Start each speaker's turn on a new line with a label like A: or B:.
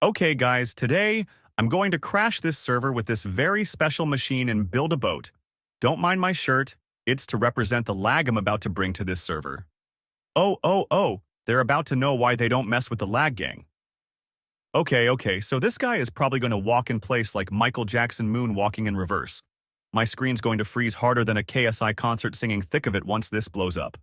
A: Okay, guys, today I'm going to crash this server with this very special machine and build a boat. Don't mind my shirt, it's to represent the lag I'm about to bring to this server. Oh, they're about to know why they don't mess with the lag gang. Okay, so this guy is probably going to walk in place like Michael Jackson moonwalking in reverse. My screen's going to freeze harder than a KSI concert singing Thick of It once this blows up.